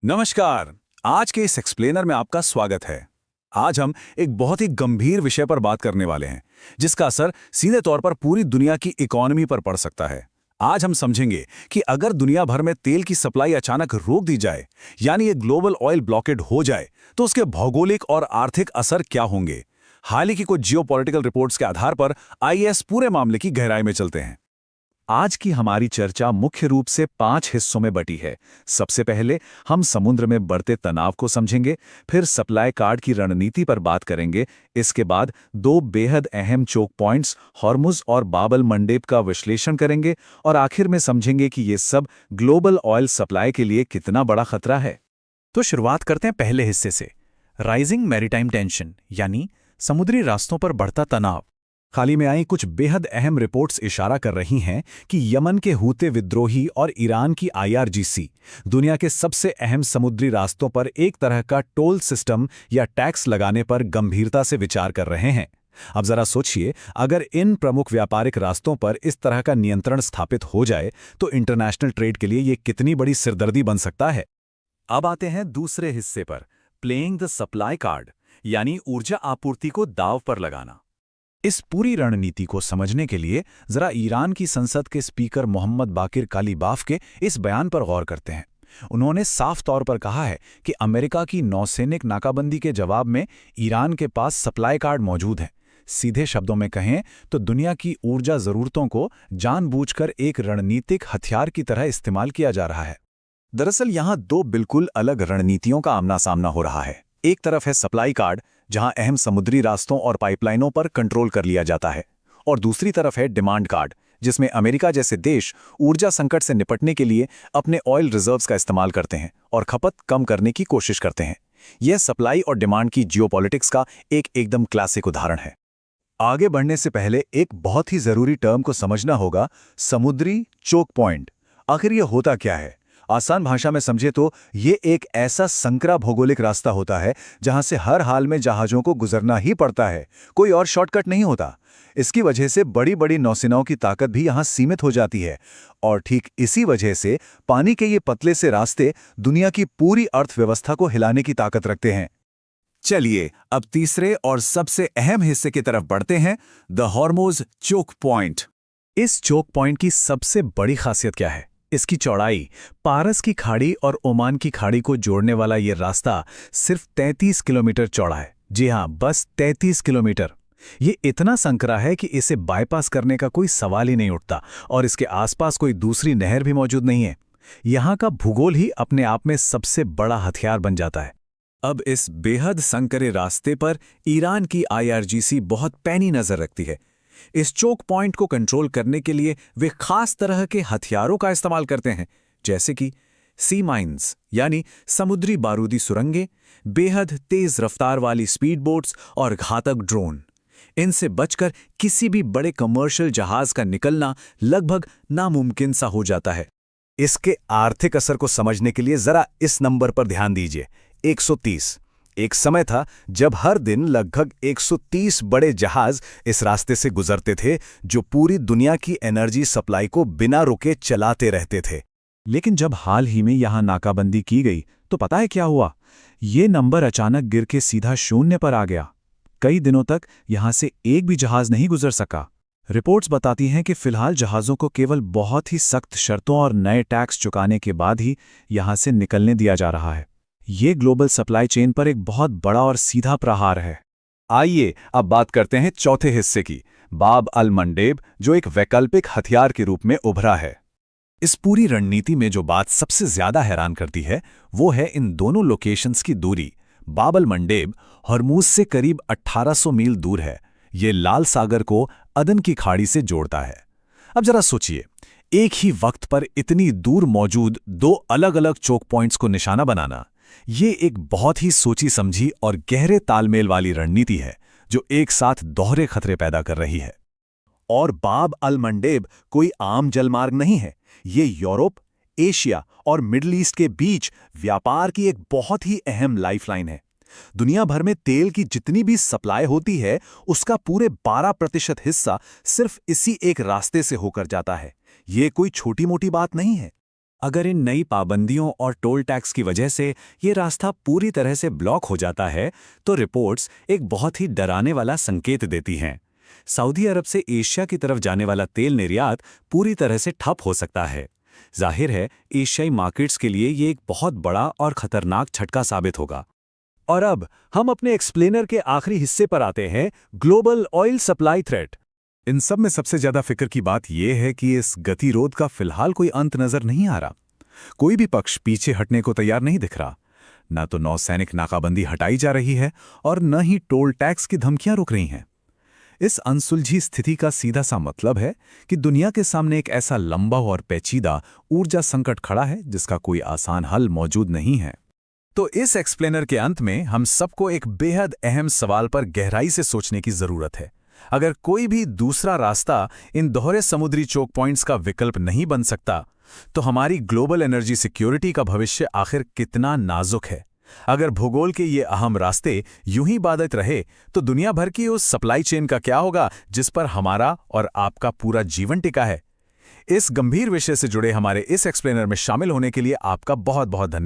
नमस्कार। आज के इस एक्सप्लेनर में आपका स्वागत है। आज हम एक बहुत ही गंभीर विषय पर बात करने वाले हैं, जिसका असर सीधे तौर पर पूरी दुनिया की इकोनॉमी पर पड़ सकता है। आज हम समझेंगे कि अगर दुनिया भर में तेल की सप्लाई अचानक रोक दी जाए, यानी ये ग्लोबल ऑयल ब्लॉकेड हो जाए, तो उसके भौगोलिक और आर्थिक असर क्या होंगे। हाल ही की कुछ जियोपॉलिटिकल रिपोर्ट्स के आधार पर आइए इस पूरे मामले की गहराई में चलते हैं। आज की हमारी चर्चा मुख्य रूप से 5 हिस्सों में बटी है। सबसे पहले हम समुद्र में बढ़ते तनाव को समझेंगे, फिर सप्लाई कार्ड की रणनीति पर बात करेंगे, इसके बाद दो बेहद अहम चोक पॉइंट्स हॉर्मुज और बाब अल मंडेब का विश्लेषण करेंगे और आखिर में समझेंगे कि ये सब ग्लोबल ऑयल सप्लाई के लिए कितना बड़ा खतरा है। तो शुरुआत करते हैं पहले हिस्से से, राइजिंग मैरीटाइम टेंशन यानी समुद्री रास्तों पर बढ़ता तनाव। हाल ही में आई कुछ बेहद अहम रिपोर्ट्स इशारा कर रही हैं कि यमन के हूते विद्रोही और ईरान की आईआरजीसी दुनिया के सबसे अहम समुद्री रास्तों पर एक तरह का टोल सिस्टम या टैक्स लगाने पर गंभीरता से विचार कर रहे हैं। अब जरा सोचिए, अगर इन प्रमुख व्यापारिक रास्तों पर इस तरह का नियंत्रण स्थापित हो जाए तो इंटरनेशनल ट्रेड के लिए ये कितनी बड़ी सिरदर्दी बन सकता है। अब आते हैं दूसरे हिस्से पर, प्लेइंग द सप्लाई कार्ड यानी ऊर्जा आपूर्ति को दांव पर लगाना। इस पूरी रणनीति को समझने के लिए जरा ईरान की संसद के स्पीकर मोहम्मद बाकिर कालीबाफ के इस बयान पर गौर करते हैं। उन्होंने साफ तौर पर कहा है कि अमेरिका की नौसैनिक नाकाबंदी के जवाब में ईरान के पास सप्लाई कार्ड मौजूद है। सीधे शब्दों में कहें तो दुनिया की ऊर्जा जरूरतों को जानबूझकर एक रणनीतिक हथियार की तरह इस्तेमाल किया जा रहा है। दरअसल यहाँ दो बिल्कुल अलग रणनीतियों का आमना सामना हो रहा है। एक तरफ है सप्लाई कार्ड, जहां अहम समुद्री रास्तों और पाइपलाइनों पर कंट्रोल कर लिया जाता है, और दूसरी तरफ है डिमांड कार्ड, जिसमें अमेरिका जैसे देश ऊर्जा संकट से निपटने के लिए अपने ऑयल रिजर्व्स का इस्तेमाल करते हैं और खपत कम करने की कोशिश करते हैं। यह सप्लाई और डिमांड की जियोपॉलिटिक्स का एक एकदम क्लासिक उदाहरण है। आगे बढ़ने से पहले एक बहुत ही जरूरी टर्म को समझना होगा, समुद्री चोक पॉइंट। आखिर यह होता क्या है? आसान भाषा में समझे तो ये एक ऐसा संकरा भौगोलिक रास्ता होता है जहां से हर हाल में जहाजों को गुजरना ही पड़ता है, कोई और शॉर्टकट नहीं होता। इसकी वजह से बड़ी बड़ी नौसेनाओं की ताकत भी यहां सीमित हो जाती है, और ठीक इसी वजह से पानी के ये पतले से रास्ते दुनिया की पूरी अर्थव्यवस्था को हिलाने की ताकत रखते हैं। चलिए अब तीसरे और सबसे अहम हिस्से की तरफ बढ़ते हैं, द हॉर्मुज चोक पॉइंट। इस चोक पॉइंट की सबसे बड़ी खासियत क्या है? इसकी चौड़ाई। पारस की खाड़ी और ओमान की खाड़ी को जोड़ने वाला यह रास्ता सिर्फ 33 किलोमीटर चौड़ा है। जी हां, बस 33 किलोमीटर। ये इतना संकरा है कि इसे बाईपास करने का कोई सवाल ही नहीं उठता, और इसके आसपास कोई दूसरी नहर भी मौजूद नहीं है। यहां का भूगोल ही अपने आप में सबसे बड़ा हथियार बन जाता है। अब इस बेहद संकरे रास्ते पर ईरान की आईआरजीसी बहुत पैनी नजर रखती है। इस चोक पॉइंट को कंट्रोल करने के लिए वे खास तरह के हथियारों का इस्तेमाल करते हैं, जैसे कि सी माइंस यानी समुद्री बारूदी सुरंगें, बेहद तेज रफ्तार वाली स्पीड बोट्स और घातक ड्रोन। इनसे बचकर किसी भी बड़े कमर्शियल जहाज का निकलना लगभग नामुमकिन सा हो जाता है। इसके आर्थिक असर को समझने के लिए जरा इस नंबर पर ध्यान दीजिए, 130। एक समय था जब हर दिन लगभग 130 बड़े जहाज इस रास्ते से गुजरते थे, जो पूरी दुनिया की एनर्जी सप्लाई को बिना रुके चलाते रहते थे। लेकिन जब हाल ही में यहां नाकाबंदी की गई तो पता है क्या हुआ? ये नंबर अचानक गिर के सीधा 0 पर आ गया। कई दिनों तक यहां से एक भी जहाज नहीं गुजर सका। रिपोर्ट्स बताती हैं कि फिलहाल जहाज़ों को केवल बहुत ही सख्त शर्तों और नए टैक्स चुकाने के बाद ही यहां से निकलने दिया जा रहा है। ये ग्लोबल सप्लाई चेन पर एक बहुत बड़ा और सीधा प्रहार है। आइए अब बात करते हैं चौथे हिस्से की, बाब अल मंडेब, जो एक वैकल्पिक हथियार के रूप में उभरा है। इस पूरी रणनीति में जो बात सबसे ज्यादा हैरान करती है वो है इन दोनों लोकेशंस की दूरी। बाब अल मंडेब हॉर्मुज से करीब 1800 मील दूर है। ये लाल सागर को अदन की खाड़ी से जोड़ता है। अब जरा सोचिए, एक ही वक्त पर इतनी दूर मौजूद दो अलग अलग चोक पॉइंट्स को निशाना बनाना, ये एक बहुत ही सोची समझी और गहरे तालमेल वाली रणनीति है, जो एक साथ दोहरे खतरे पैदा कर रही है। और बाब अल मंडेब कोई आम जलमार्ग नहीं है। ये यूरोप, एशिया और मिडिल ईस्ट के बीच व्यापार की एक बहुत ही अहम लाइफलाइन है। दुनिया भर में तेल की जितनी भी सप्लाई होती है, उसका पूरे 12% हिस्सा सिर्फ इसी एक रास्ते से होकर जाता है। ये कोई छोटी मोटी बात नहीं है। अगर इन नई पाबंदियों और टोल टैक्स की वजह से ये रास्ता पूरी तरह से ब्लॉक हो जाता है, तो रिपोर्ट्स एक बहुत ही डराने वाला संकेत देती हैं। सऊदी अरब से एशिया की तरफ जाने वाला तेल निर्यात पूरी तरह से ठप हो सकता है। जाहिर है, एशियाई मार्केट्स के लिए ये एक बहुत बड़ा और खतरनाक झटका साबित होगा। और अब हम अपने एक्सप्लेनर के आखिरी हिस्से पर आते हैं, ग्लोबल ऑयल सप्लाई थ्रेट। इन सब में सबसे ज्यादा फिक्र की बात यह है कि इस गतिरोध का फिलहाल कोई अंत नजर नहीं आ रहा। कोई भी पक्ष पीछे हटने को तैयार नहीं दिख रहा। न तो नौसैनिक नाकाबंदी हटाई जा रही है और न ही टोल टैक्स की धमकियां रुक रही हैं। इस अनसुलझी स्थिति का सीधा सा मतलब है कि दुनिया के सामने एक ऐसा लंबा और पेचीदा ऊर्जा संकट खड़ा है जिसका कोई आसान हल मौजूद नहीं है। तो इस एक्सप्लेनर के अंत में हम सबको एक बेहद अहम सवाल पर गहराई से सोचने की जरूरत है। अगर कोई भी दूसरा रास्ता इन दोहरे समुद्री चोक पॉइंट्स का विकल्प नहीं बन सकता, तो हमारी ग्लोबल एनर्जी सिक्योरिटी का भविष्य आखिर कितना नाजुक है। अगर भूगोल के ये अहम रास्ते यूं ही बाधित रहे, तो दुनिया भर की उस सप्लाई चेन का क्या होगा जिस पर हमारा और आपका पूरा जीवन टिका है। इस गंभीर विषय से जुड़े हमारे इस एक्सप्लेनर में शामिल होने के लिए आपका बहुत बहुत धन्यवाद।